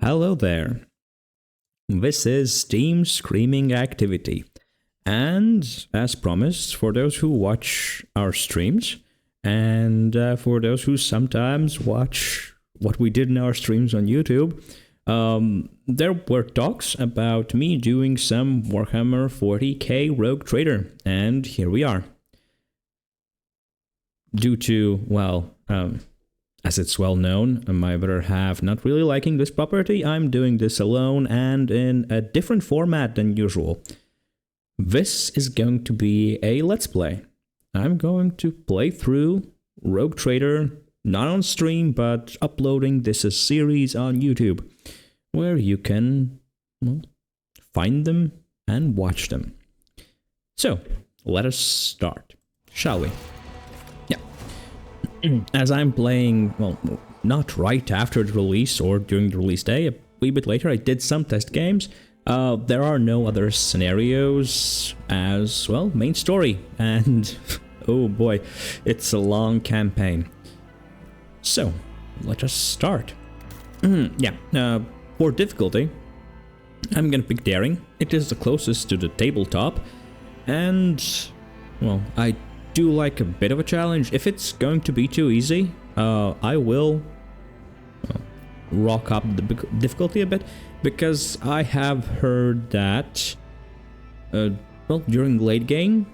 Hello there. This is Team Screaming Activity. And as promised, for those who watch our streams, and for those who sometimes watch what we did in our streams on YouTube, there were talks about me doing some Warhammer 40k Rogue Trader, and here we are. Due to, well, as it's well known, my better half not really liking this property, I'm doing this alone and in a different format than usual. This is going to be a Let's Play. I'm going to play through Rogue Trader, not on stream, but uploading this as series on YouTube, where you can, well, find them and watch them. So, let us start, shall we? As I'm playing, well, not right after the release or during the release day, a wee bit later, I did some test games. There are no other scenarios as, well, main story. And, oh boy, it's a long campaign. So, let us start. For difficulty, I'm gonna pick Daring. It is the closest to the tabletop. And, well, I do like a bit of a challenge. If it's going to be too easy, I will rock up the difficulty a bit, because I have heard that during late game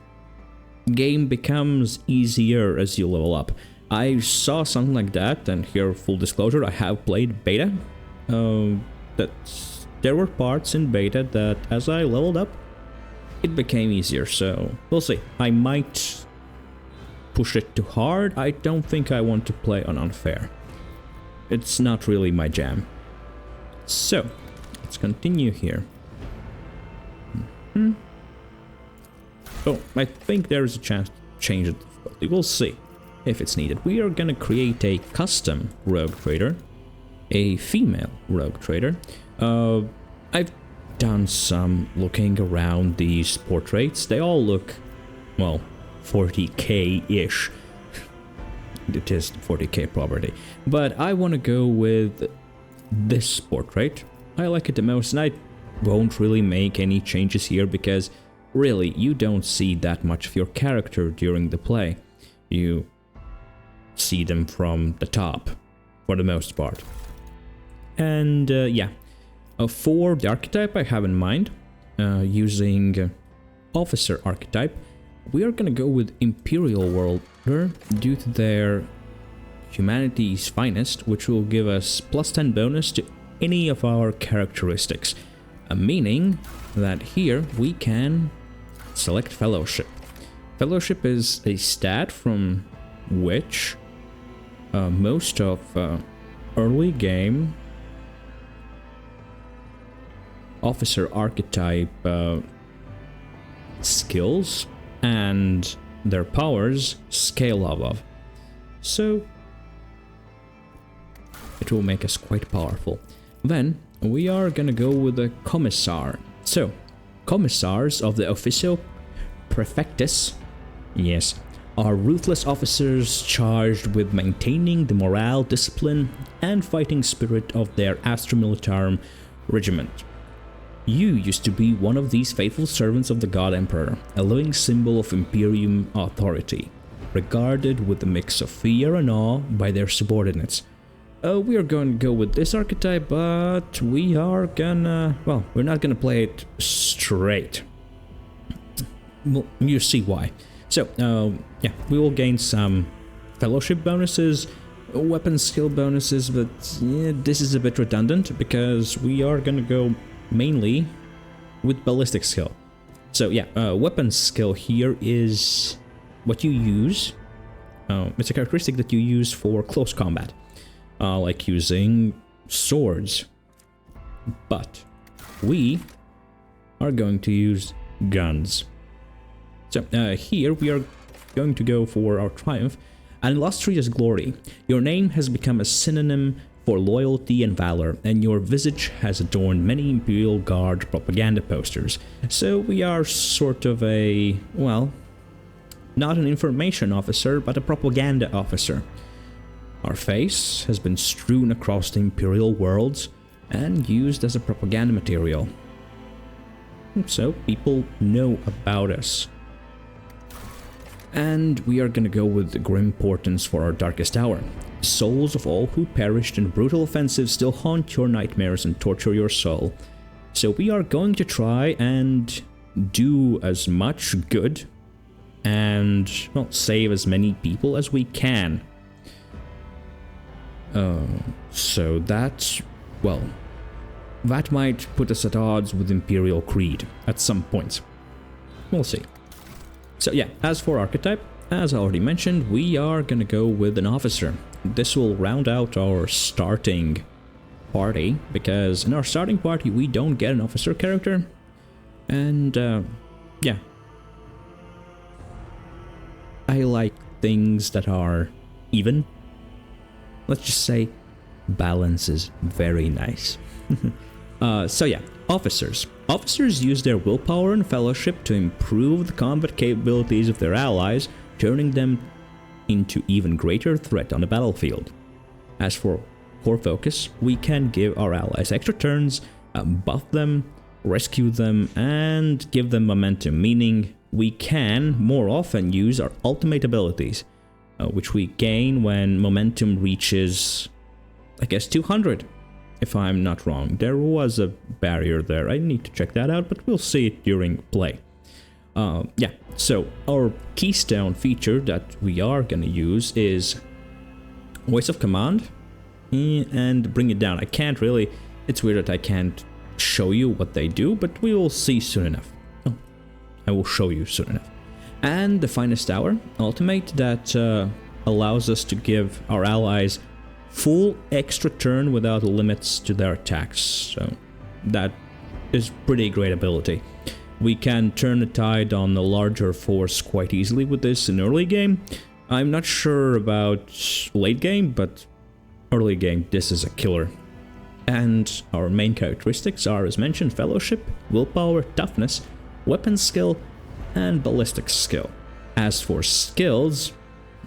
becomes easier as you level up. I saw something like that, and here, full disclosure, I have played beta. That there were parts in beta that as I leveled up, it became easier, so we'll see. I might push it too hard. I don't think I want to play on unfair. It's not really my jam. So, let's continue here. Oh, I think there is a chance to change the difficulty. We'll see if it's needed. We are gonna create a custom Rogue Trader, a female Rogue Trader. I've done some looking around these portraits. They all look, well, 40k-ish. It is 40k property. But I want to go with this portrait. I like it the most, and I won't really make any changes here because really, you don't see that much of your character during the play. You see them from the top, for the most part. And for the archetype I have in mind, using officer archetype, we are gonna go with Imperial Worlder due to their humanity's finest, which will give us +10 bonus to any of our characteristics, meaning that here we can select Fellowship. Fellowship is a stat from which most of early game officer archetype skills and their powers scale off of. So it will make us quite powerful. Then we are gonna go with the Commissar. So, Commissars of the Officio Prefectus, yes, are ruthless officers charged with maintaining the morale, discipline, and fighting spirit of their Astra Militarum regiment. You used to be one of these faithful servants of the God Emperor, a living symbol of Imperium authority, regarded with a mix of fear and awe by their subordinates. We are going to go with this archetype, but we are gonna, well, we're not gonna play it straight. Well, you see why. So, we will gain some fellowship bonuses, weapon skill bonuses, but yeah, this is a bit redundant because we are gonna go mainly with ballistic skill. So weapon skill here is what you use. It's a characteristic that you use for close combat, like using swords. But we are going to use guns. So here we are going to go for our triumph. An illustrious glory. Your name has become a synonym for loyalty and valor, and your visage has adorned many Imperial Guard propaganda posters. So we are sort of a, well, not an information officer, but a propaganda officer. Our face has been strewn across the Imperial worlds, and used as a propaganda material. So people know about us. And we are gonna go with the grim portents for our darkest hour. Souls of all who perished in brutal offensives still haunt your nightmares and torture your soul. So we are going to try and do as much good and, well, save as many people as we can. So that's, well, that might put us at odds with Imperial Creed at some point. We'll see. So yeah, as for archetype, as I already mentioned, we are gonna go with an officer. This will round out our starting party, because in our starting party we don't get an officer character. And yeah, I like things that are even. Let's just say balance is very nice. So yeah, officers. Officers use their willpower and fellowship to improve the combat capabilities of their allies, turning them into even greater threat on the battlefield. As for core focus, we can give our allies extra turns, buff them, rescue them, and give them momentum, meaning we can more often use our ultimate abilities, which we gain when momentum reaches, I guess, 200, if I'm not wrong. There was a barrier there, I need to check that out, but we'll see it during play. Yeah, so our keystone feature that we are gonna use is Voice of Command and Bring It Down. I can't really, it's weird that I can't show you what they do, but we will see soon enough. Oh, I will show you soon enough. And the Finest Hour ultimate that allows us to give our allies full extra turn without limits to their attacks. So that is pretty great ability. We can turn the tide on a larger force quite easily with this in early game. I'm not sure about late game, but early game, this is a killer. And our main characteristics are, as mentioned, fellowship, willpower, toughness, weapon skill, and ballistic skill. As for skills,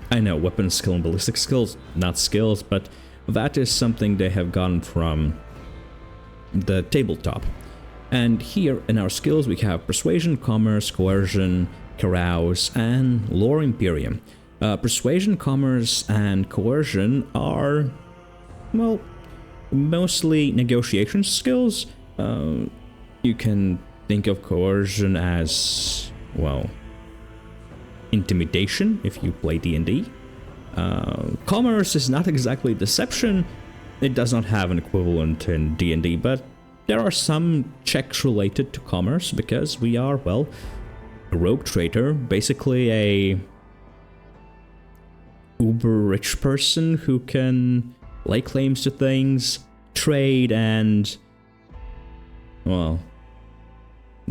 I know weapon skill and ballistic skills, not skills, but that is something they have gotten from the tabletop. And here in our skills we have Persuasion, Commerce, Coercion, Carouse, and Lore Imperium. Persuasion, Commerce, and Coercion are, well, mostly negotiation skills. You can think of Coercion as, well, intimidation if you play D&D. Commerce is not exactly deception. It does not have an equivalent in D&D, but there are some checks related to commerce because we are, well, a rogue trader, basically a uber rich person who can lay claims to things, trade, and, well,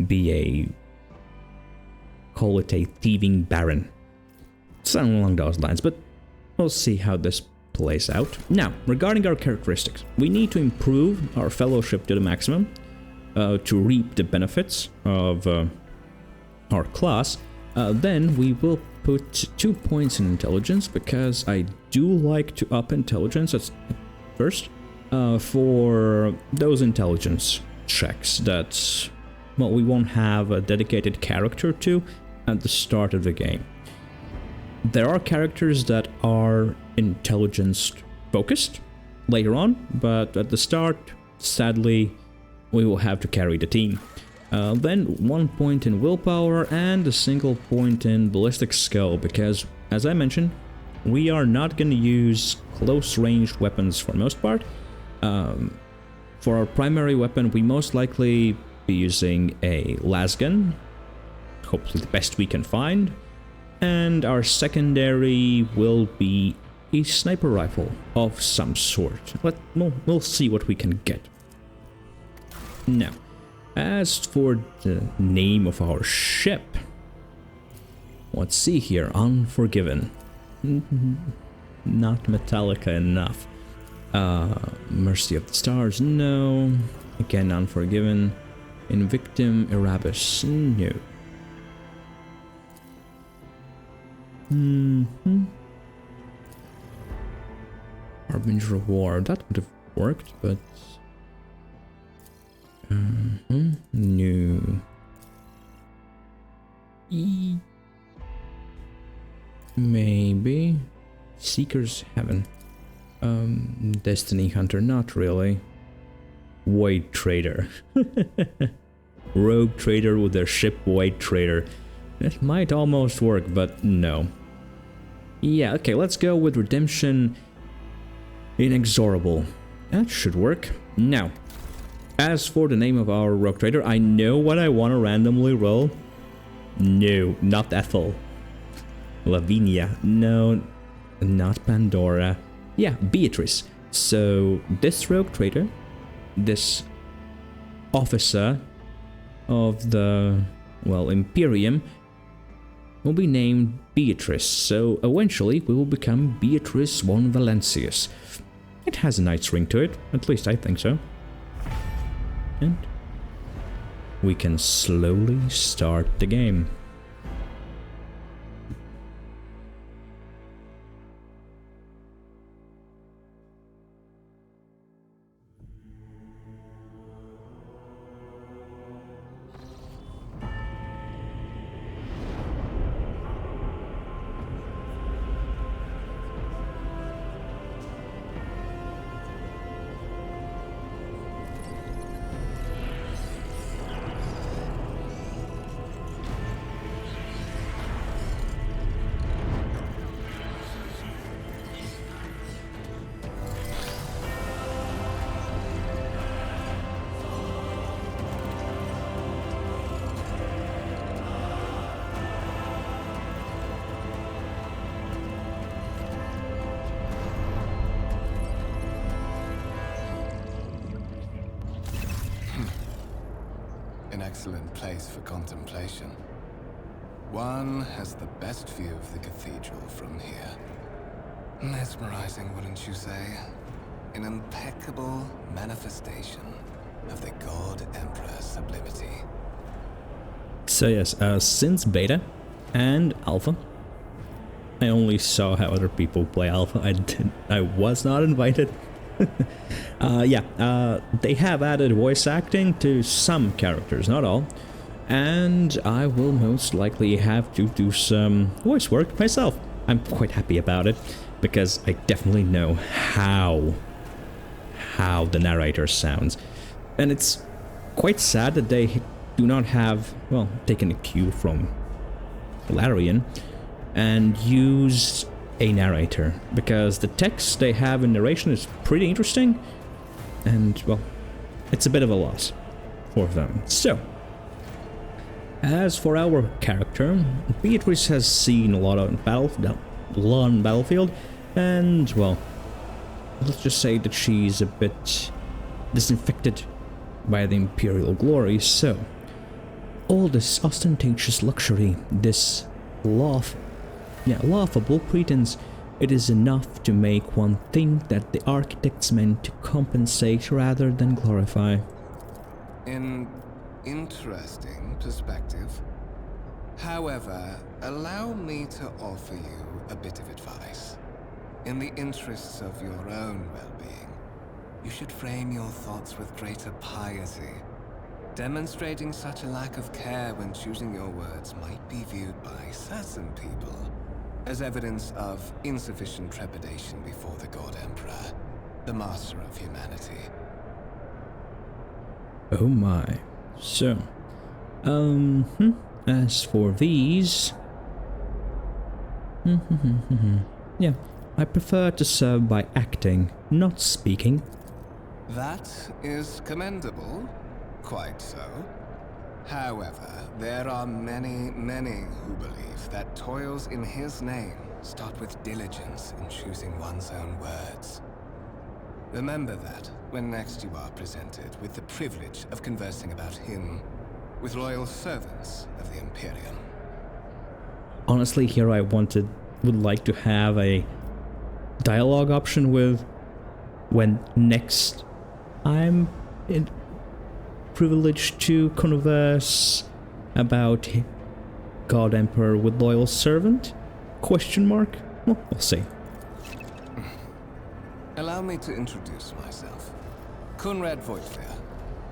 be a, call it a thieving baron. Something along those lines, but we'll see how this plays out. Now, regarding our characteristics, we need to improve our fellowship to the maximum to reap the benefits of our class. Then we will put 2 points in intelligence, because I do like to up intelligence at first for those intelligence checks that, well, we won't have a dedicated character to at the start of the game. There are characters that are intelligence focused later on, but at the start, sadly, we will have to carry the team. Then 1 point in willpower and a single point in ballistic skill, because, as I mentioned, we are not going to use close-ranged weapons for the most part. For our primary weapon, we most likely be using a lasgun, hopefully the best we can find. And our secondary will be a sniper rifle of some sort. We'll see what we can get. Now, as for the name of our ship, let's see here. Unforgiven. Not Metallica enough. Mercy of the Stars, no. Again, Unforgiven. Invictum Erebus, no. Harbinger of War, that would have worked, but No. Maybe. Seeker's Heaven. Destiny Hunter, not really. Void Trader. Rogue Trader with their ship Void Trader. It might almost work, but no. Yeah, okay, let's go with Redemption Inexorable. That should work. Now, as for the name of our Rogue Trader, I know what I want to randomly roll. No, not Ethel. Lavinia. No, not Pandora. Yeah, Beatriccie. So, this Rogue Trader, this officer of the, well, Imperium, will be named Beatriccie, so eventually we will become Beatriccie von Valenciuss. It has a nice ring to it, at least I think so. And we can slowly start the game. Excellent place for contemplation. One has the best view of the cathedral from here. Mesmerizing, wouldn't you say? An impeccable manifestation of the God Emperor's sublimity. So yes, since beta and alpha, I only saw how other people play alpha. I was not invited. They have added voice acting to some characters, not all, and I will most likely have to do some voice work myself. I'm quite happy about it, because I definitely know how the narrator sounds, and it's quite sad that they do not have, well, taken a cue from Valerian and used a narrator, because the text they have in narration is pretty interesting, and, well, it's a bit of a loss for them. So, as for our character, Beatriccie has seen a lot on battlefield, and, well, let's just say that she's a bit disinfected by the Imperial glory, so all this ostentatious luxury, this laughable pretense, it is enough to make one think that the architects meant to compensate rather than glorify. An interesting perspective. However, allow me to offer you a bit of advice. In the interests of your own well-being, you should frame your thoughts with greater piety. Demonstrating such a lack of care when choosing your words might be viewed by certain people as evidence of insufficient trepidation before the God Emperor, the master of humanity. Oh my. So, as for these... yeah, I prefer to serve by acting, not speaking. That is commendable, quite so. However, there are many, many who believe that toils in his name start with diligence in choosing one's own words. Remember that when next you are presented with the privilege of conversing about him with loyal servants of the Imperium. Honestly, here I would like to have a dialogue option with when next I'm privileged to converse about God Emperor with loyal servant? Question mark? Well, we'll see. Allow me to introduce myself. Kunrad Voigtvir,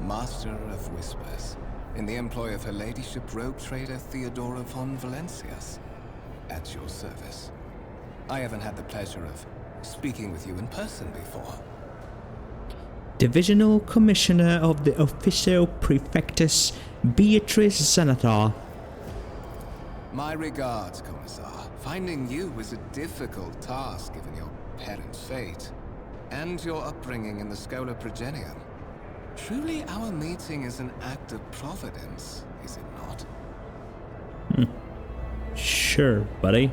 Master of Whispers, in the employ of her ladyship rogue trader Theodora von Valenciuss, at your service. I haven't had the pleasure of speaking with you in person before. Divisional Commissioner of the Officio Prefectus, Beatriccie Senator. My regards, Commissar. Finding you was a difficult task given your parents' fate, and your upbringing in the Schola Progenium. Truly, our meeting is an act of providence, is it not? Sure, buddy.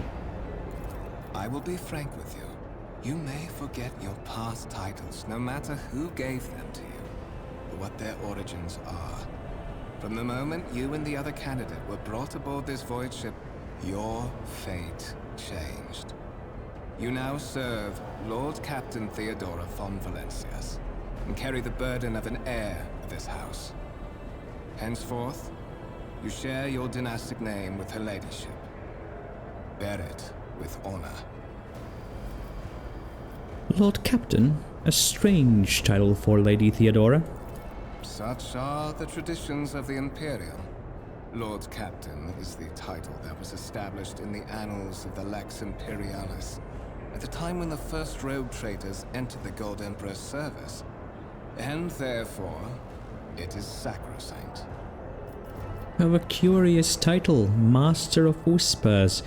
I will be frank with you. You may forget your past titles, no matter who gave them to you, or what their origins are. From the moment you and the other candidate were brought aboard this void ship, your fate changed. You now serve Lord Captain Theodora von Valenciuss, and carry the burden of an heir of this house. Henceforth, you share your dynastic name with her ladyship. Bear it with honor. Lord Captain? A strange title for Lady Theodora. Such are the traditions of the Imperial. Lord Captain is the title that was established in the annals of the Lex Imperialis, at the time when the first rogue traders entered the Gold Emperor's service, and therefore, it is sacrosanct. Have a curious title, Master of Whispers.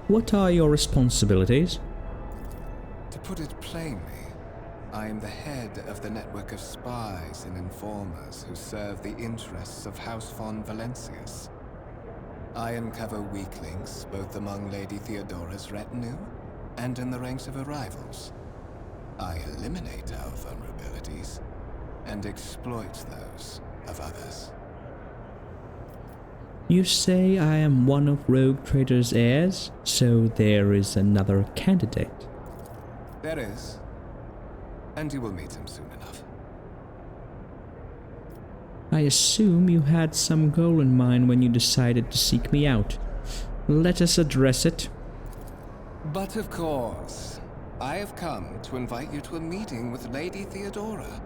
What are your responsibilities? To put it plainly, I am the head of the network of spies and informers who serve the interests of House von Valenciuss. I uncover weak links both among Lady Theodora's retinue and in the ranks of her rivals. I eliminate our vulnerabilities and exploit those of others. You say I am one of Rogue Trader's heirs, so there is another candidate. There is, and you will meet him soon enough. I assume you had some goal in mind when you decided to seek me out. Let us address it. But of course, I have come to invite you to a meeting with Lady Theodora.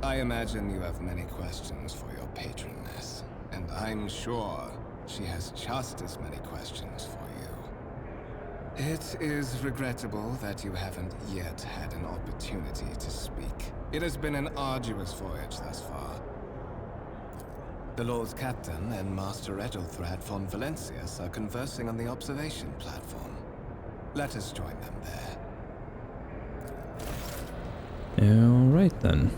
I imagine you have many questions for your patroness, and I'm sure she has just as many questions for you. It is regrettable that you haven't yet had an opportunity to speak. It has been an arduous voyage thus far. The Lord Captain and Master Ethelthrad von Valenciuss are conversing on the observation platform. Let us join them there. Alright then.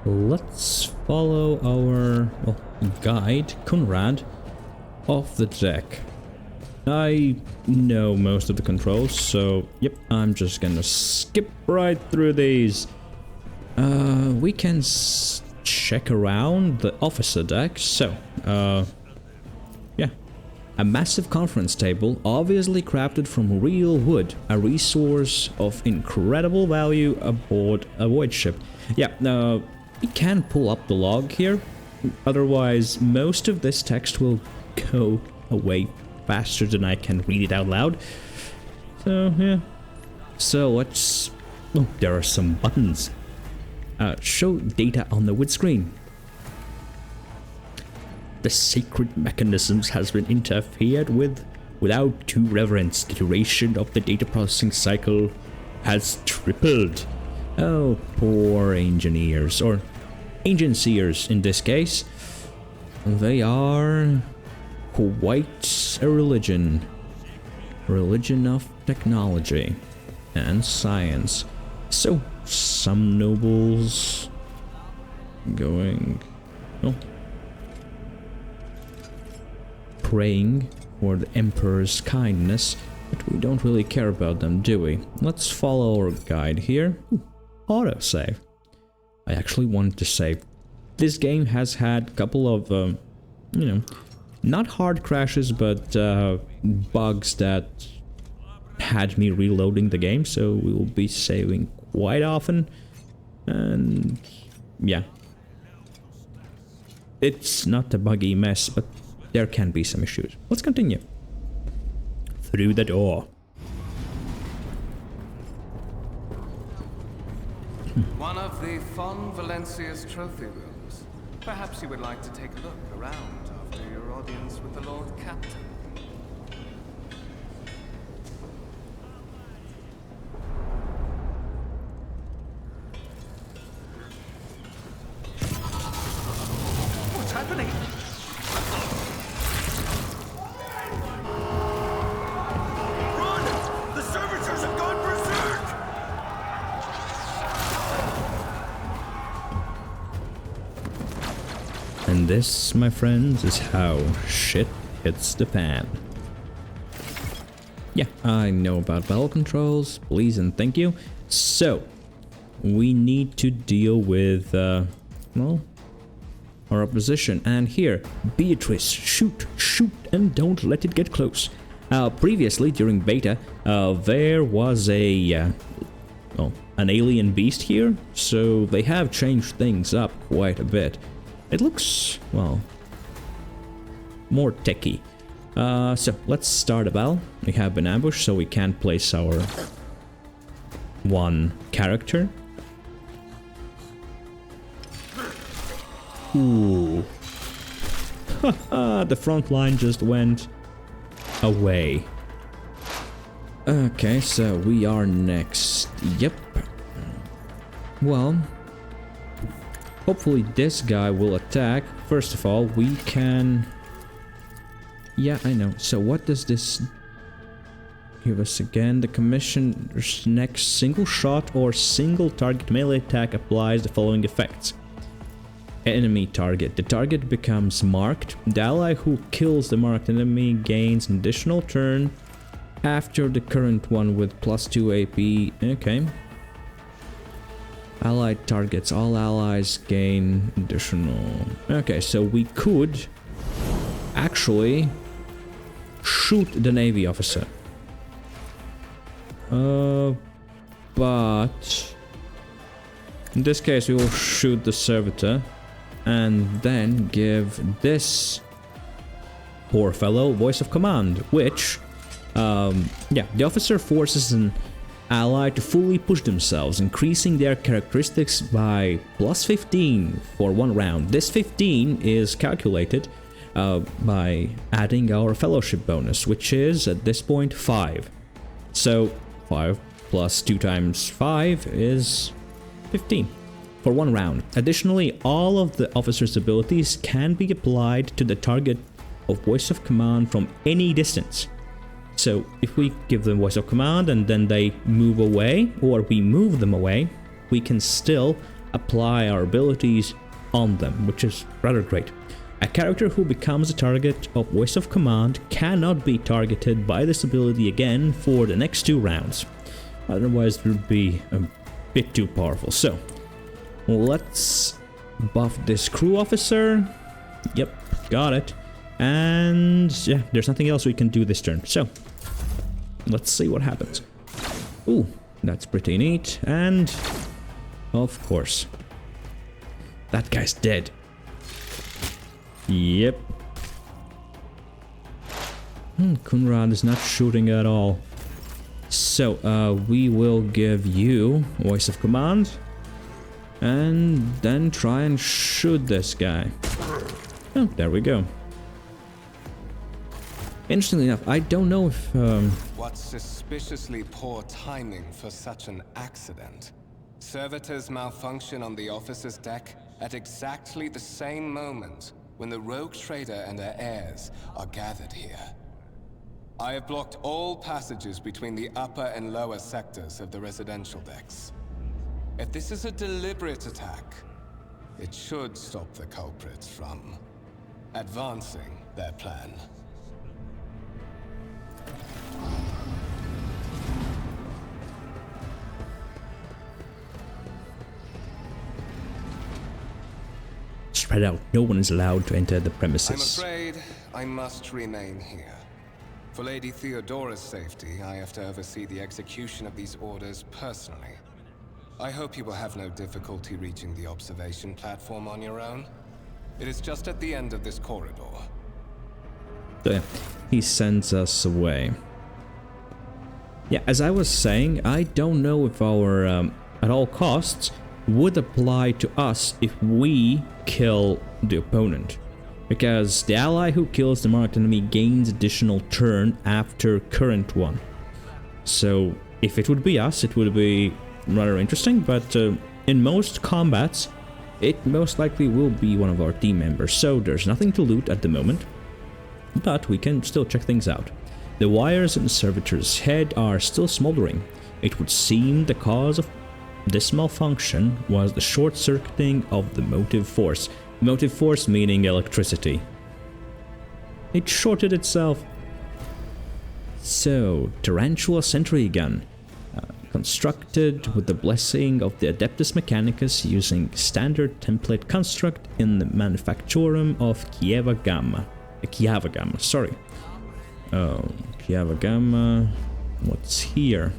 Let's follow our guide, Kunrad, off the deck. I know most of the controls, so yep, I'm just gonna skip right through these. We can check around the officer deck, so, yeah. A massive conference table, obviously crafted from real wood, a resource of incredible value aboard a void ship. Yeah, we can pull up the log here, otherwise most of this text will go away faster than I can read it out loud. So, yeah. So let's... Oh, there are some buttons. Show data on the wood screen. The sacred mechanisms has been interfered with. Without due reverence, the duration of the data processing cycle has tripled. Oh, poor engineers, or agencyers in this case. They are quite a religion. Religion of technology and science. So, some nobles going... Oh. Praying for the Emperor's kindness, but we don't really care about them, do we? Let's follow our guide here. Autosave. I actually wanted to save. This game has had a couple of, you know, not hard crashes, but bugs that had me reloading the game, so we will be saving quite often. And yeah. It's not a buggy mess, but there can be some issues. Let's continue. Through the door. One of the fond Valenciuss trophy rooms. Perhaps you would like to take a look around after your audience with the Lord Captain. What's happening? Run! The servitors have gone berserk! And this, my friends, is how shit hits the fan. Yeah, I know about battle controls, please and thank you. So, we need to deal with, well, our opposition. And here, Beatriccie, shoot, and don't let it get close. Previously, during beta, there was a, an alien beast here, so they have changed things up quite a bit. It looks, well, more techy. So, let's start a battle. We have been ambushed, so we can't place our one character. Ooh. Haha, the front line just went away. Okay, so we are next. Yep. Well, hopefully this guy will attack. First of all, we can... Yeah, I know. So what does this give us again? The commissioner's next single shot or single target melee attack applies the following effects. Enemy target. The target becomes marked. The ally who kills the marked enemy gains an additional turn after the current one with +2 AP. Okay. Allied targets. All allies gain additional... Okay, so we could actually shoot the Navy officer. But in this case we will shoot the servitor and then give this poor fellow voice of command, which yeah, the officer forces an ally to fully push themselves, increasing their characteristics by +15 for 1 round. This 15 is calculated by adding our fellowship bonus, which is at this point 5. So 5 plus 2 times 5 is 15 for 1 round. Additionally, all of the officer's abilities can be applied to the target of voice of command from any distance. So if we give them voice of command and then they move away, or we move them away, we can still apply our abilities on them, which is rather great. A character who becomes a target of voice of command cannot be targeted by this ability again for the next 2 rounds. Otherwise it would be a bit too powerful. So let's buff this crew officer. Yep, got it. And yeah, there's nothing else we can do this turn. So let's see what happens. Ooh, that's pretty neat. And of course, that guy's dead. Yep. Kunrad is not shooting at all. So we will give you voice of command and then try and shoot this guy. Oh, there we go. Interestingly enough, I don't know if What suspiciously poor timing for such an accident. Servitors malfunction on the officer's deck at exactly the same moment when the rogue trader and her heirs are gathered here. I have blocked all passages between the upper and lower sectors of the residential decks. If this is a deliberate attack, it should stop the culprits from advancing their plan. spread out. No one is allowed to enter the premises. I'm afraid I must remain here. For Lady Theodora's safety, I have to oversee the execution of these orders personally. I hope you will have no difficulty reaching the observation platform on your own. It is just at the end of this corridor. So yeah, he sends us away. Yeah, as I was saying, I don't know if our, at all costs, would apply to us if we kill the opponent. Because the ally who kills the marked enemy gains additional turn after current one. So if it would be us, it would be rather interesting, but in most combats, it most likely will be one of our team members. So there's nothing to loot at the moment, but we can still check things out. The wires in the servitor's head are still smoldering. It would seem the cause of this malfunction was the short-circuiting of the motive force. Motive force meaning electricity. It shorted itself. So, Tarantula Sentry Gun. Constructed with the blessing of the Adeptus Mechanicus using standard template construct in the Manufactorum of Chiava Gamma. Sorry. Oh, Chiava Gamma. What's here?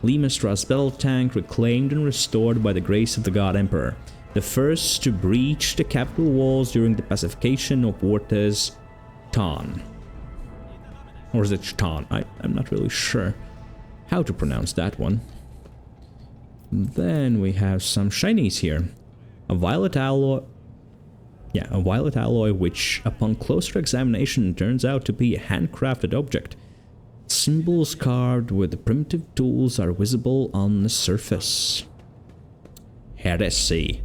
Limastra's battle tank reclaimed and restored by the grace of the God Emperor. The first to breach the capital walls during the pacification of Wartes Tan. Or is it Chtan? I'm not really sure how to pronounce that one. Then we have some shinies here. A violet alloy. Yeah, a violet alloy which, upon closer examination, turns out to be a handcrafted object. Symbols carved with primitive tools are visible on the surface. Heretic.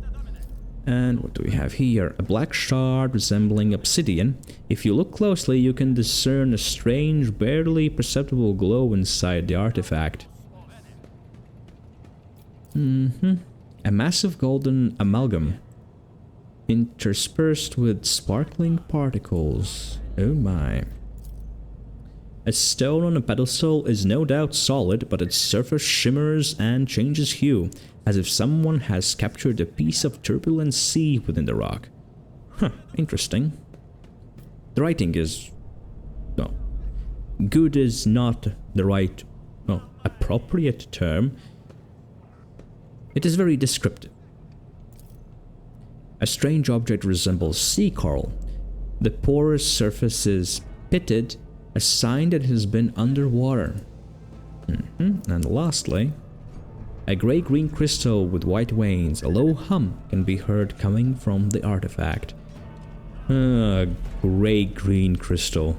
And what do we have here? A black shard resembling obsidian. If you look closely, you can discern a strange, barely perceptible glow inside the artifact. A massive golden amalgam, interspersed with sparkling particles. Oh my. A stone on a pedestal is no doubt solid, but its surface shimmers and changes hue, as if someone has captured a piece of turbulent sea within the rock. Huh, interesting. The writing is... no. Good is not the right, appropriate term. It is very descriptive. A strange object resembles sea coral. The porous surface is pitted, a sign that it has been underwater. And lastly, a grey-green crystal with white veins. A low hum can be heard coming from the artifact. Grey-green crystal.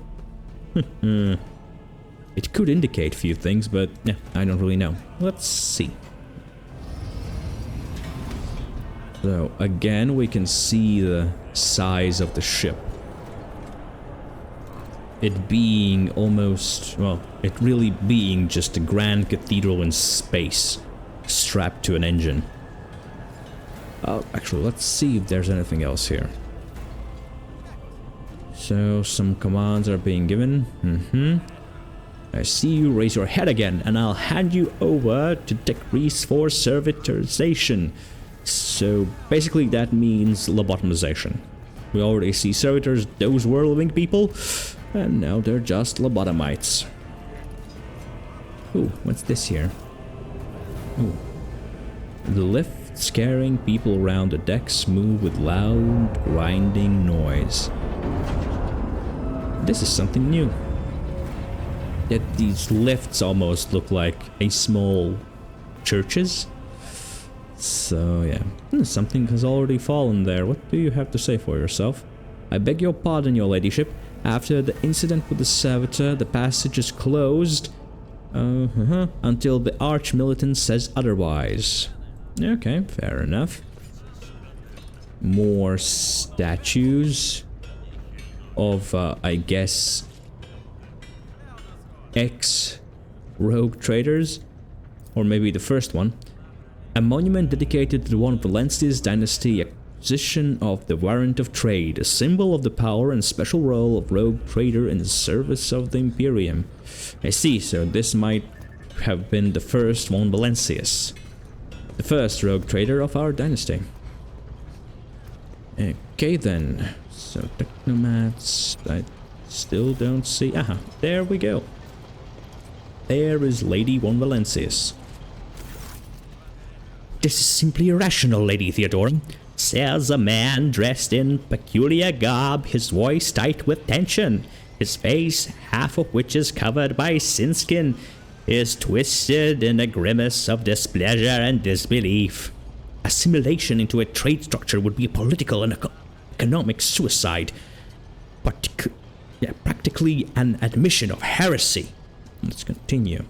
It could indicate a few things, but yeah, I don't really know. Let's see. So again, we can see the size of the ship. It being almost, well, it really being just a grand cathedral in space, strapped to an engine. Actually, let's see if there's anything else here. So, some commands are being given. I see you raise your head again, and I'll hand you over to decrease for servitorization. So, basically that means lobotomization. We already see servitors, those were living people, and now they're just lobotomites. Ooh, what's this here? Ooh. The lifts carrying people around the decks move with loud, grinding noise. This is something new. Yet these lifts almost look like a small churches. So yeah, something has already fallen there. What do you have to say for yourself? I beg your pardon, your ladyship. After the incident with the servitor, the passage is closed until the arch-militant says otherwise. Okay, fair enough. More statues of, I guess, ex-rogue traders, or maybe the first one. A monument dedicated to one of Valenciuss dynasty acquisition of the warrant of trade, a symbol of the power and special role of rogue trader in the service of the Imperium. I see, so this might have been the first one Valenciuss. The first rogue trader of our dynasty. Okay then, so technomats, I still don't see... aha, there we go. There is Lady One Valenciuss. This is simply irrational, Lady Theodora, says a man dressed in peculiar garb, his voice tight with tension. His face, half of which is covered by sin-skin, is twisted in a grimace of displeasure and disbelief. assimilation into a trade structure would be a political and economic suicide. Practically an admission of heresy. Let's continue.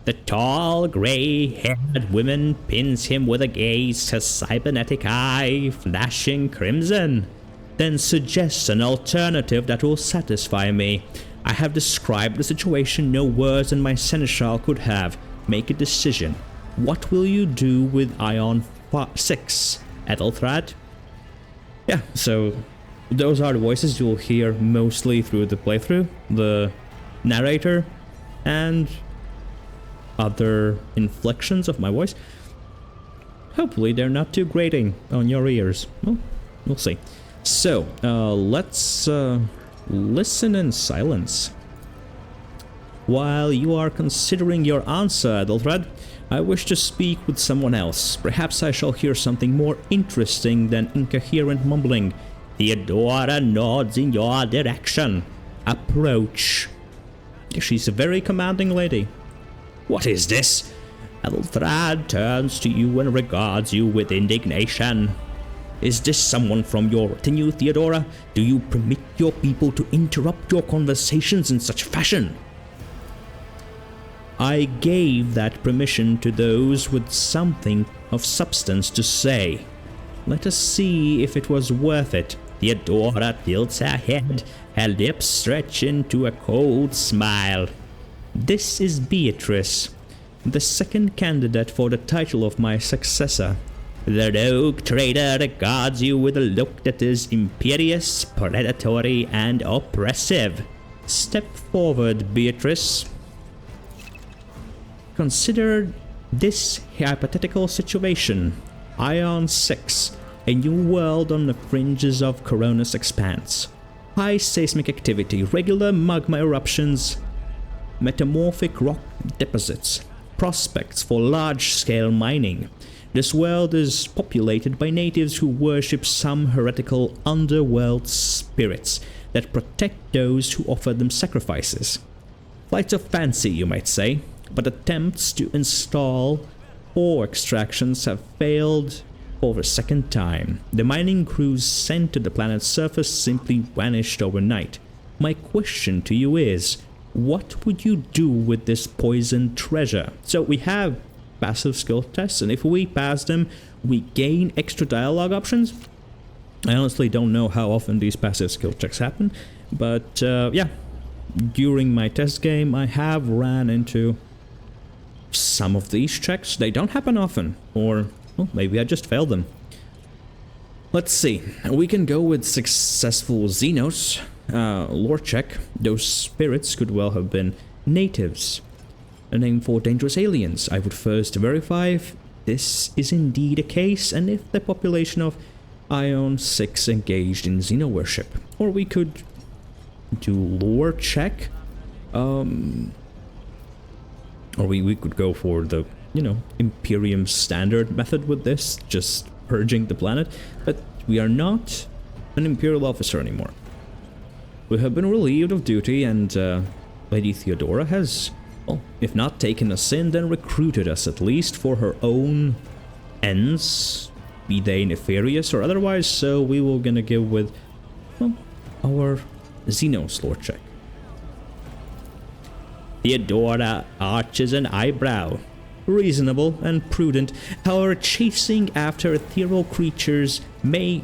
The tall, grey-haired woman pins him with a gaze, her cybernetic eye flashing crimson, then suggests an alternative that will satisfy me. I have described the situation no worse than my seneschal could have. Make a decision. What will you do with Ion 6, Ethelthrad? Yeah, so those are the voices you'll hear mostly through the playthrough, the narrator, and other inflections of my voice. Hopefully they're not too grating on your ears. Well, we'll see. So, let's listen in silence. While you are considering your answer, Ethelthrad, I wish to speak with someone else. Perhaps I shall hear something more interesting than incoherent mumbling. Theodora nods in your direction. Approach. She's a very commanding lady. What is this? Ethelthrad turns to you and regards you with indignation. Is this someone from your retinue, Theodora? Do you permit your people to interrupt your conversations in such fashion? I gave that permission to those with something of substance to say. Let us see if it was worth it. Theodora tilts her head, her lips stretch into a cold smile. This is Beatriccie, the second candidate for the title of my successor. The rogue trader regards you with a look that is imperious, predatory, and oppressive. Step forward, Beatriccie. Consider this hypothetical situation. Ion 6, a new world on the fringes of Corona's expanse. High seismic activity, regular magma eruptions, metamorphic rock deposits, prospects for large-scale mining. This world is populated by natives who worship some heretical underworld spirits that protect those who offer them sacrifices. Flights of fancy, you might say, but attempts to install ore extractions have failed for the second time. The mining crews sent to the planet's surface simply vanished overnight. My question to you is, what would you do with this poisoned treasure? So we have passive skill tests, and if we pass them, we gain extra dialogue options. I honestly don't know how often these passive skill checks happen, but yeah, during my test game, I have ran into some of these checks. They don't happen often, or well, maybe I just failed them. Let's see. We can go with successful Xenos. Lore check. Those spirits could well have been natives. A name for dangerous aliens. I would first verify if this is indeed a case and if the population of Ion 6 engaged in Xeno worship. Or we could do lore check. Or we could go for the, Imperium standard method with this, just purging the planet. But we are not an Imperial officer anymore. We have been relieved of duty, and Lady Theodora has, well, if not taken us in, then recruited us at least for her own ends, be they nefarious or otherwise, so we will gonna give with, well, our Xenos lore check. Theodora arches an eyebrow. Reasonable and prudent, however, chasing after ethereal creatures may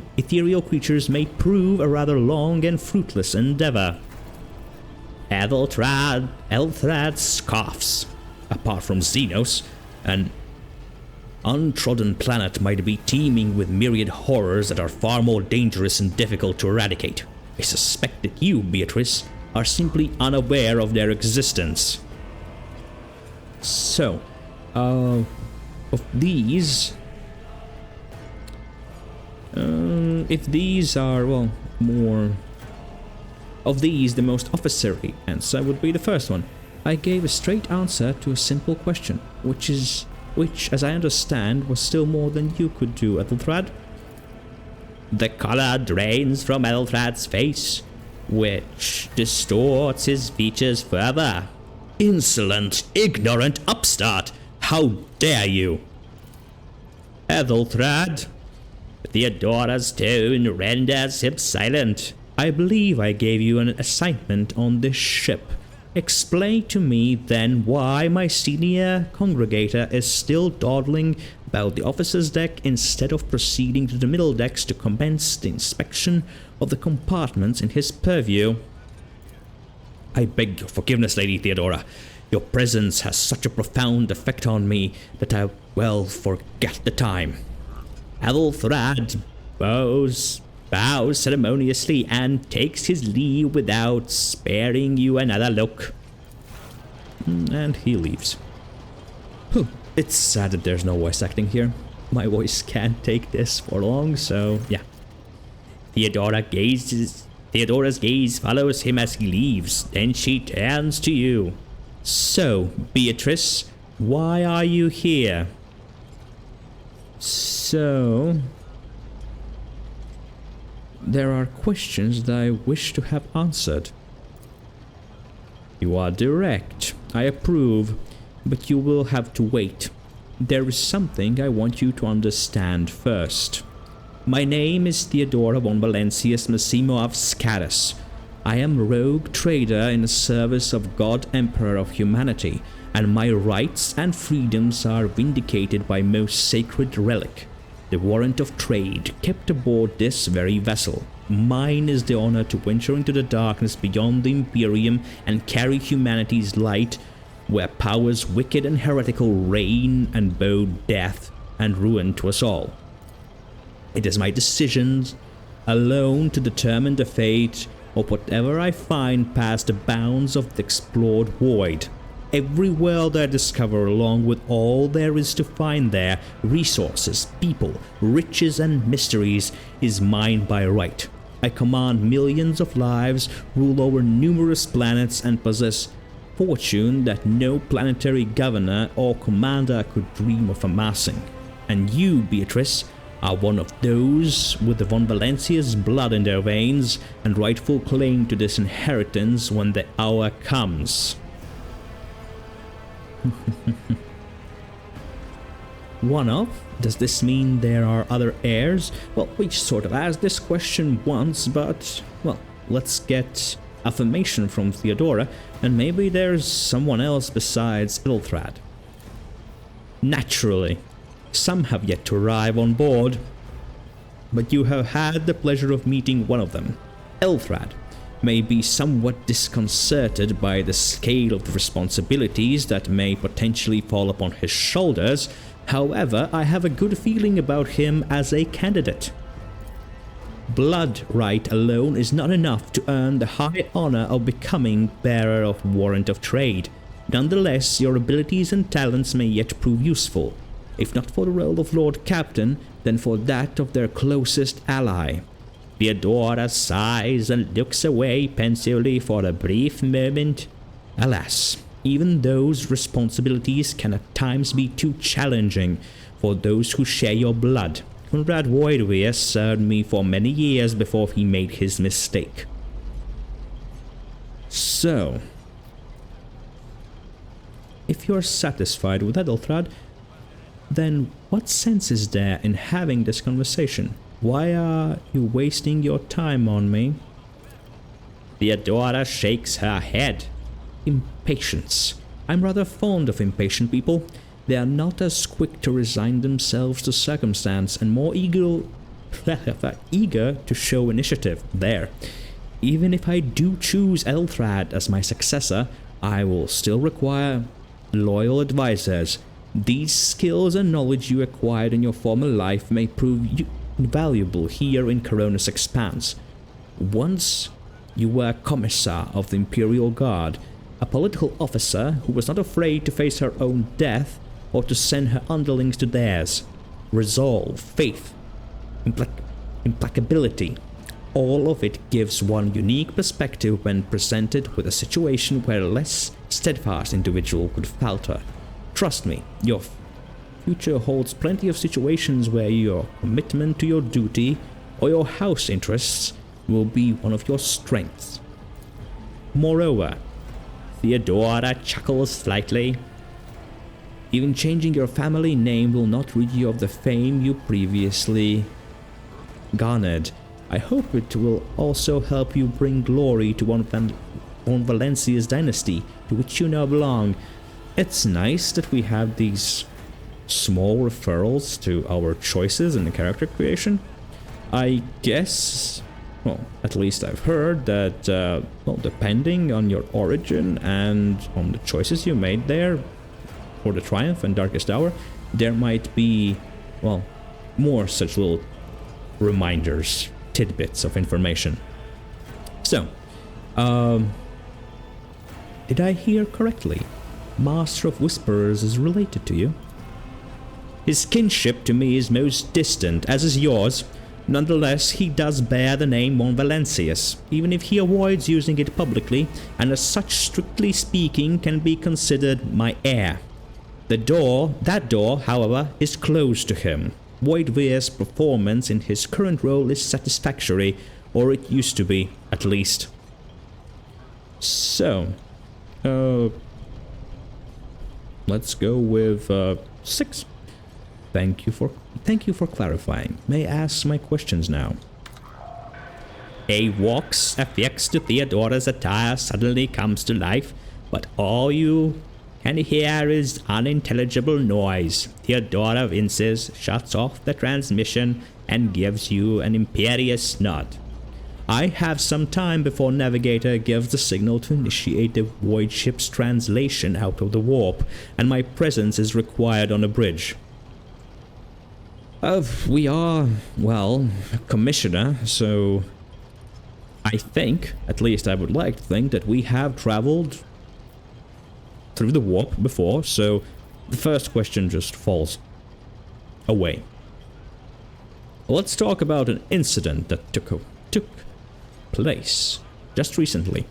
prove a rather long and fruitless endeavor. Ethelthrad scoffs. Apart from Xenos, an untrodden planet might be teeming with myriad horrors that are far more dangerous and difficult to eradicate. I suspect that you, Beatriccie, are simply unaware of their existence. So, of these, if these are, well, more of these, the most officery answer would be the first one. I gave a straight answer to a simple question, which, as I understand, was still more than you could do, Ethelthrad. The color drains from Ethelthrad's face, which distorts his features further. Insolent, ignorant upstart! How dare you? Ethelred. Theodora's tone renders him silent. I believe I gave you an assignment on this ship. Explain to me then why my senior congregator is still dawdling about the officer's deck instead of proceeding to the middle decks to commence the inspection of the compartments in his purview. I beg your forgiveness, Lady Theodora. Your presence has such a profound effect on me that I well forget the time. Ethelred bows ceremoniously and takes his leave without sparing you another look. And he leaves. It's sad that there's no voice acting here. My voice can't take this for long, so yeah. Theodora's gaze follows him as he leaves. Then she turns to you. So, Beatriccie, why are you here? So, there are questions that I wish to have answered. You are direct. I approve. But you will have to wait. There is something I want you to understand first. My name is Theodora von Valenciuss Massimo of Scatus. I am a rogue trader in the service of God Emperor of Humanity, and my rights and freedoms are vindicated by most sacred relic, the warrant of trade kept aboard this very vessel. Mine is the honor to venture into the darkness beyond the Imperium and carry humanity's light where powers wicked and heretical reign and bow death and ruin to us all. It is my decisions alone to determine the fate of whatever I find past the bounds of the explored void. Every world I discover, along with all there is to find there, resources, people, riches and mysteries, is mine by right. I command millions of lives, rule over numerous planets, and possess fortune that no planetary governor or commander could dream of amassing. And you, Beatriccie, are one of those with the von Valenciuss blood in their veins and rightful claim to this inheritance when the hour comes. One of? Does this mean there are other heirs? Well, we sort of asked this question once, but, well, let's get affirmation from Theodora, and maybe there's someone else besides Ethelred. Naturally, some have yet to arrive on board, but you have had the pleasure of meeting one of them. Ethelred may be somewhat disconcerted by the scale of the responsibilities that may potentially fall upon his shoulders. However, I have a good feeling about him as a candidate. Blood right alone is not enough to earn the high honor of becoming bearer of warrant of trade. Nonetheless, your abilities and talents may yet prove useful, if not for the role of Lord Captain, then for that of their closest ally. Theodora sighs and looks away pensively for a brief moment. Alas, even those responsibilities can at times be too challenging for those who share your blood. Kunrad Voigtvir served me for many years before he made his mistake. So, if you're satisfied with Ethelred, then what sense is there in having this conversation? Why are you wasting your time on me? Theodora shakes her head. Impatience. I'm rather fond of impatient people. They are not as quick to resign themselves to circumstance and more eager to show initiative. There. Even if I do choose Ethelred as my successor, I will still require loyal advisors. These skills and knowledge you acquired in your former life may prove invaluable here in Coronis Expanse. Once you were Commissar of the Imperial Guard, a political officer who was not afraid to face her own death or to send her underlings to theirs. Resolve, faith, implacability. All of it gives one unique perspective when presented with a situation where a less steadfast individual could falter. Trust me, your future holds plenty of situations where your commitment to your duty or your house interests will be one of your strengths. Moreover, Theodora chuckles slightly. Even changing your family name will not rid you of the fame you previously garnered. I hope it will also help you bring glory to one Valenciuss dynasty, to which you now belong. It's nice that we have these small referrals to our choices in the character creation. I guess, well, at least I've heard that, well, depending on your origin and on the choices you made there for the Triumph and Darkest Hour, there might be, well, more such little reminders, tidbits of information. So, did I hear correctly? Master of Whisperers is related to you? His kinship to me is most distant, as is yours. Nonetheless, he does bear the name von Valenciuss, even if he avoids using it publicly, and as such, strictly speaking, can be considered my heir. That door, however, is closed to him. Voigtvir's performance in his current role is satisfactory, or it used to be, at least. So, let's go with 6. Thank you for clarifying. May I ask my questions now? A walk's affix to Theodora's attire suddenly comes to life, but all you can hear is unintelligible noise. Theodora winces, shuts off the transmission, and gives you an imperious nod. I have some time before Navigator gives the signal to initiate the void ship's translation out of the warp, and my presence is required on the bridge. We are, well, Commissioner, so I think, at least I would like to think, that we have traveled through the warp before, so the first question just falls away. Let's talk about an incident that took place just recently.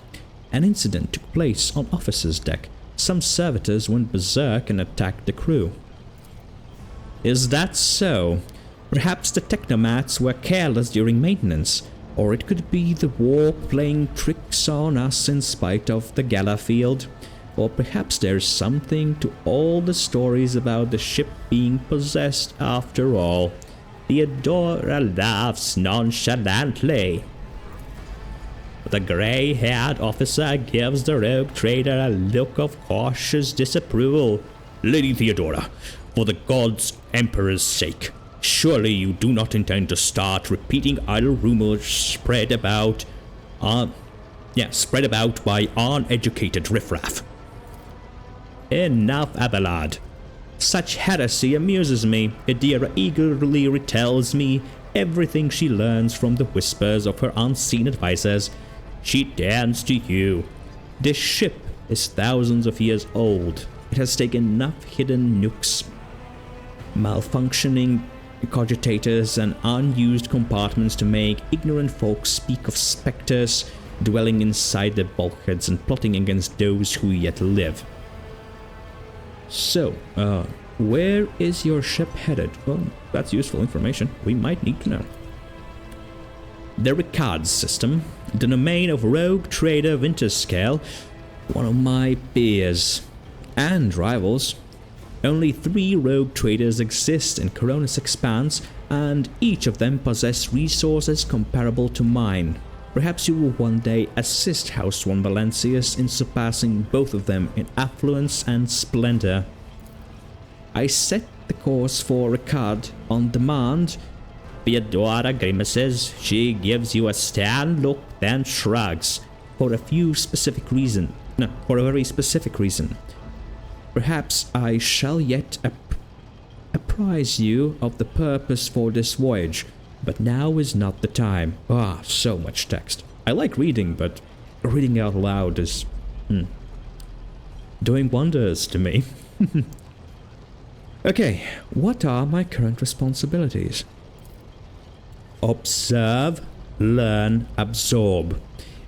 An incident took place on officer's deck. Some servitors went berserk and attacked the crew. Is that so? Perhaps the technomats were careless during maintenance, or it could be the warp playing tricks on us in spite of the gala field. Or perhaps there's something to all the stories about the ship being possessed after all. Theodora laughs nonchalantly. The grey-haired officer gives the rogue trader a look of cautious disapproval. Lady Theodora, for the gods' emperor's sake, surely you do not intend to start repeating idle rumors spread about by uneducated riffraff. Enough, Abelard. Such heresy amuses me. Idira eagerly retells me everything she learns from the whispers of her unseen advisors. She turns to you. This ship is thousands of years old. It has taken enough hidden nukes, malfunctioning cogitators, and unused compartments to make ignorant folks speak of specters dwelling inside the bulkheads and plotting against those who yet live. So, where is your ship headed? Well, that's useful information. We might need to know. The Ricard system, the domain of rogue trader Winterscale, one of my peers and rivals. Only 3 rogue traders exist in Coronis Expanse, and each of them possess resources comparable to mine. Perhaps you will one day assist House von Valenciuss in surpassing both of them in affluence and splendor. I set the course for Ricard on demand. Theodora grimaces. She gives you a stern look, then shrugs. For a very specific reason. Perhaps I shall yet apprise you of the purpose for this voyage, but now is not the time. So much text. I like reading, but reading out loud is doing wonders to me. Okay, what are my current responsibilities? Observe, learn, absorb.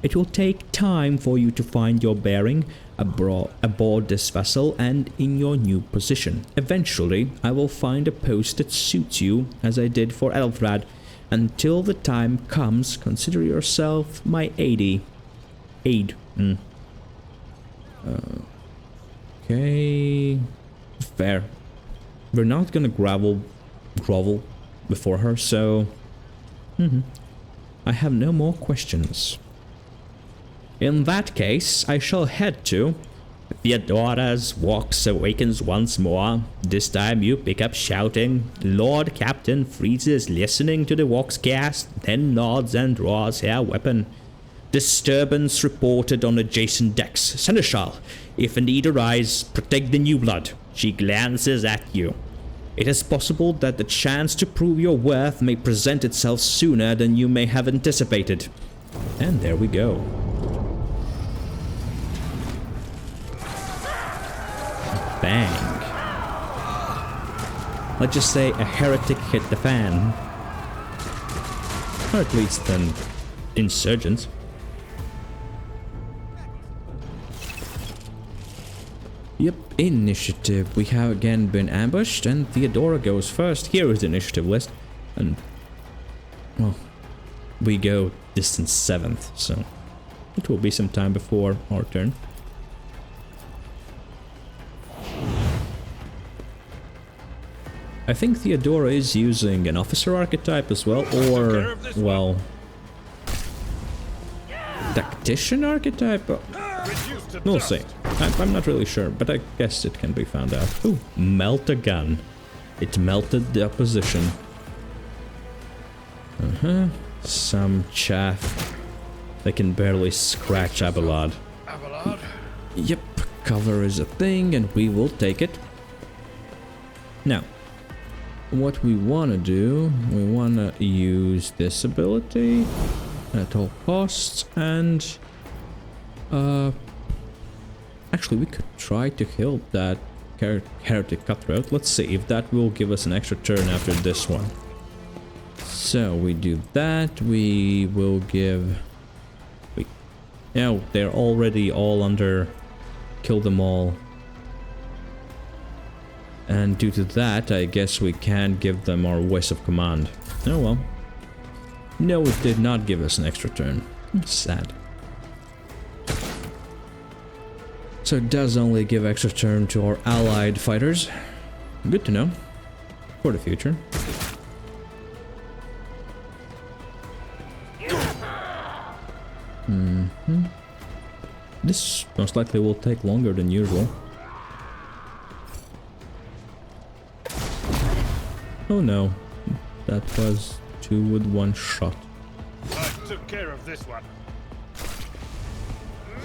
It will take time for you to find your bearing aboard this vessel and in your new position. Eventually, I will find a post that suits you, as I did for Elfrad. Until the time comes, consider yourself my aid. Okay. Fair. We're not gonna grovel before her, so... I have no more questions. In that case, I shall head to... Theodora's Walks awakens once more. This time you pick up shouting. Lord Captain freezes listening to the Walks cast, then nods and draws her weapon. Disturbance reported on adjacent decks. Seneschal, if a need arise, protect the new blood. She glances at you. It is possible that the chance to prove your worth may present itself sooner than you may have anticipated. And there we go. Bang. Let's just say a heretic hit the fan. Or at least an insurgent. Yep, initiative. We have again been ambushed and Theodora goes first. Here is the initiative list. And, well, we go distance 7th, so it will be some time before our turn. I think Theodora is using an officer archetype as well, or, well, tactician archetype? We'll see. I'm not really sure, but I guess it can be found out. Ooh, melt a gun. It melted the opposition. Some chaff. They can barely scratch Abelard. Abelard? Yep, cover is a thing and we will take it. Now, what we want to do, we want to use this ability at all costs, and actually we could try to kill that heretic cutthroat. Let's see if that will give us an extra turn after this one. So we do that, we will give... they're already all under kill them all. And due to that, I guess we can't give them our voice of command. Oh well. No, it did not give us an extra turn. Sad. So it does only give extra turn to our allied fighters. Good to know. For the future. This most likely will take longer than usual. Oh no, that was 2 with 1 shot. I took care of this one.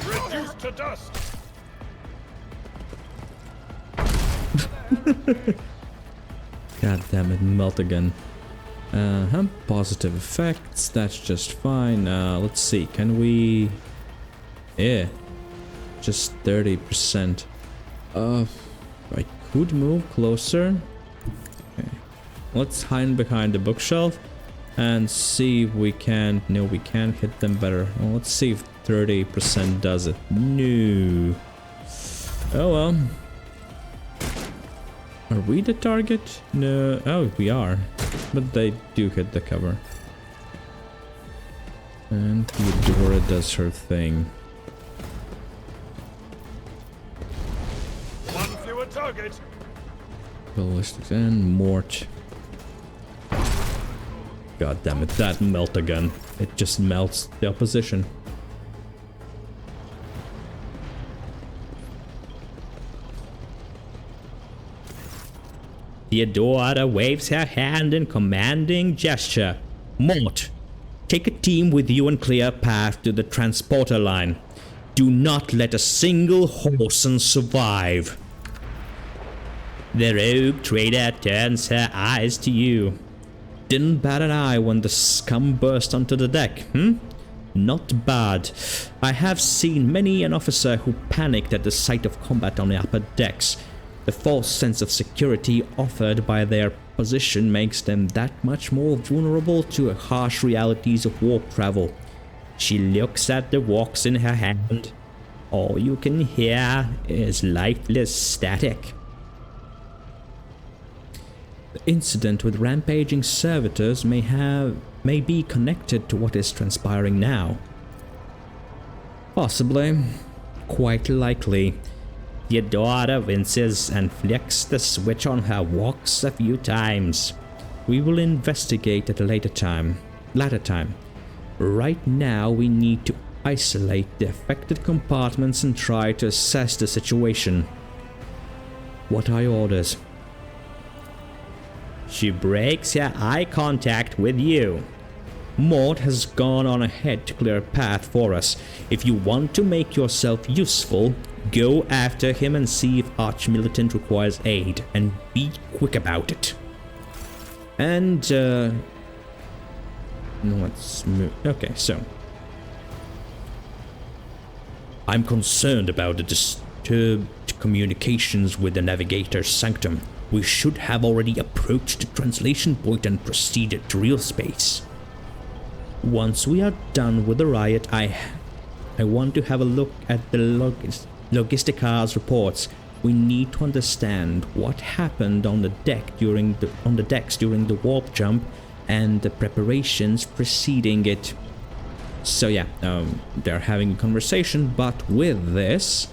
Reduced to dust. God damn it, melt again. Positive effects, that's just fine. Let's see, can we... Yeah, just 30%. I could move closer. Okay. Let's hide behind the bookshelf and see if we can... No, we can't hit them better. Well, let's see if 30% does it. No. Oh well. Are we the target? No. Oh, we are. But they do hit the cover. And Theodora does her thing. One fewer target. Ballistics and Mort. God damn it, that melt again. It just melts the opposition. Theodora waves her hand in commanding gesture. Mort, take a team with you and clear a path to the transporter line. Do not let a single Horson survive. The rogue trader turns her eyes to you. Didn't bat an eye when the scum burst onto the deck, Not bad. I have seen many an officer who panicked at the sight of combat on the upper decks. The false sense of security offered by their position makes them that much more vulnerable to the harsh realities of warp travel. She looks at the walks in her hand. All you can hear is lifeless static. The incident with rampaging servitors may be connected to what is transpiring now. Possibly. Quite likely. Theodora winces and flicks the switch on her walks a few times. We will investigate at a later time. Right now, we need to isolate the affected compartments and try to assess the situation. What are your orders? She breaks her eye contact with you. Maud has gone on ahead to clear a path for us. If you want to make yourself useful, go after him and see if Archmilitant requires aid, and be quick about it. And, let's move. Okay, so. I'm concerned about the disturbed communications with the Navigator's Sanctum. We should have already approached the translation point and proceeded to real space. Once we are done with the riot, I want to have a look at the Logistica's reports. We need to understand what happened on the decks during the warp jump and the preparations preceding it. So yeah, they're having a conversation, but with this,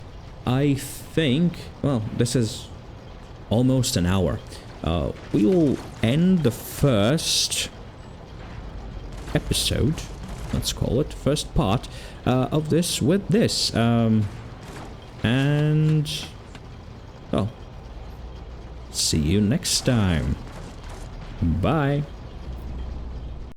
I think, well, this is almost an hour. We will end the first episode, let's call it, first part of this with this. And, well, see you next time. Bye.